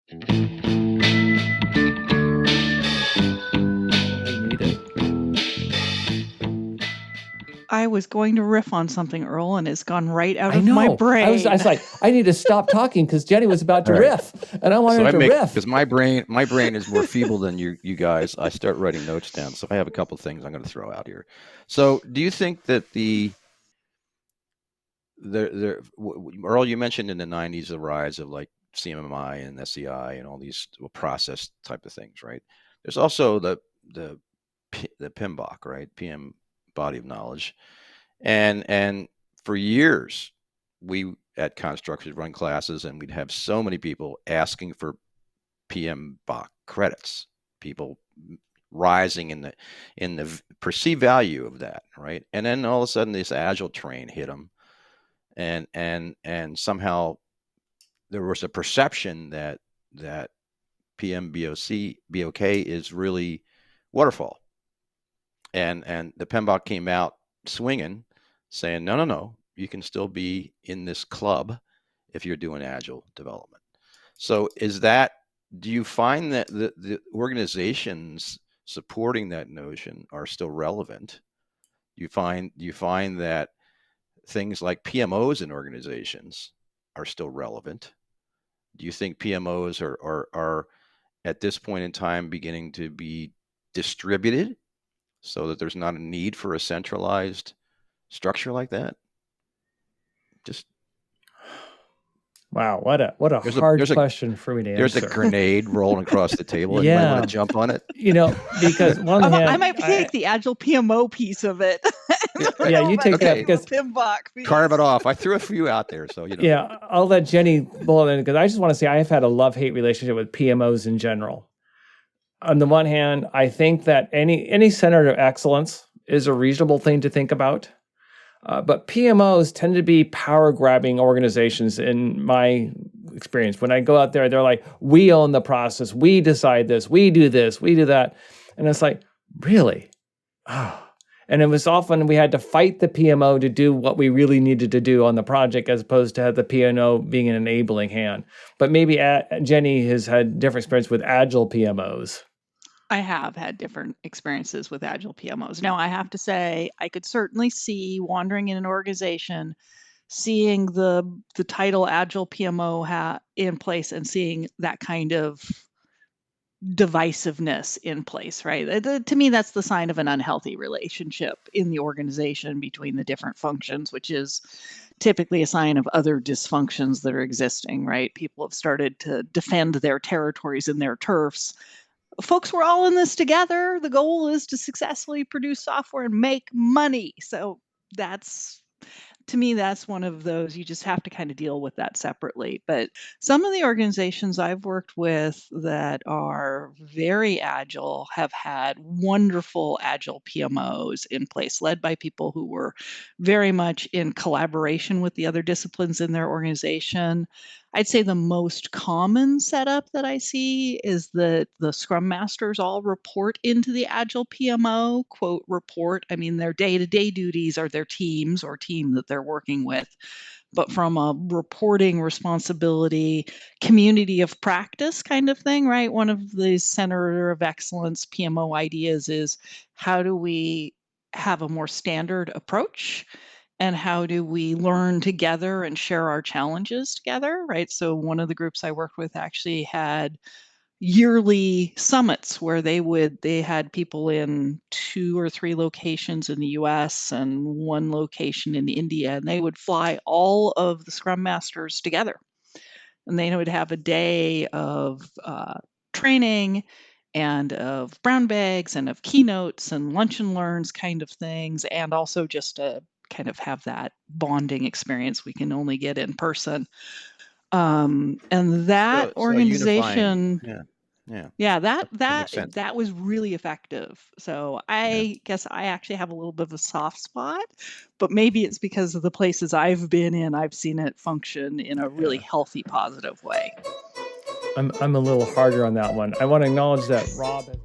I was going to riff on something, Earl, and it's gone right out I of know. my brain. I was like, I need to stop talking because Jenny was about to riff, and I wanted to riff. Because my brain is more feeble than you guys. I start writing notes down, so I have a couple of things I'm going to throw out here. So, do you think that Earl, you mentioned in the 90s the rise of like CMMI and SEI and all these process type of things, right? There's also the PMBOK, right? PM body of knowledge, and for years we at Construx would run classes and we'd have so many people asking for PMBOK credits, people rising in the perceived value of that, right? And then all of a sudden this Agile train hit them, and somehow there was a perception that PMBOK is really waterfall, and the PMBOK came out swinging, saying no, you can still be in this club if you're doing Agile development. So do you find that the organizations supporting that notion are still relevant? Do you find that things like PMOs in organizations are still relevant? Do you think PMOs are at this point in time beginning to be distributed so that there's not a need for a centralized structure like that? Wow, what a hard question for me to answer. There's a grenade rolling across the table. Yeah. You might want to jump on it. Because one hand, I might take the Agile PMO piece of it. Yeah, you take that because carve it off. I threw a few out there, so Yeah, I'll let Jenny bullet in because I just want to say I have had a love-hate relationship with PMOs in general. On the one hand, I think that any center of excellence is a reasonable thing to think about. But PMOs tend to be power-grabbing organizations in my experience. When I go out there, they're like, we own the process. We decide this. We do that. And it's like, really? Oh. And it was often we had to fight the PMO to do what we really needed to do on the project as opposed to have the PMO being an enabling hand. But maybe Jenny has had different experience with Agile PMOs. I have had different experiences with Agile PMOs. Now, I have to say, I could certainly see wandering in an organization, seeing the title Agile PMO in place and seeing that kind of divisiveness in place, right? To me, that's the sign of an unhealthy relationship in the organization between the different functions, which is typically a sign of other dysfunctions that are existing, right? People have started to defend their territories and their turfs. Folks, we're all in this together. The goal is to successfully produce software and make money. So to me, that's one of those, you just have to kind of deal with that separately. But some of the organizations I've worked with that are very agile have had wonderful agile PMOs in place, led by people who were very much in collaboration with the other disciplines in their organization. I'd say the most common setup that I see is that the Scrum Masters all report into the Agile PMO, quote, report. I mean, their day-to-day duties are their teams or team that they're working with. But from a reporting responsibility, community of practice kind of thing, right? One of the Center of Excellence PMO ideas is how do we have a more standard approach? And how do we learn together and share our challenges together, right? So one of the groups I worked with actually had yearly summits where they had people in 2 or 3 locations in the US and 1 location in India, and they would fly all of the Scrum Masters together. And they would have a day of training and of brown bags and of keynotes and lunch and learns kind of things, and also just a kind of have that bonding experience we can only get in person. And that organization, that was really effective. So I guess I actually have a little bit of a soft spot, but maybe it's because of the places I've been in, I've seen it function in a really healthy, positive way. I'm a little harder on that one. I want to acknowledge that Rob has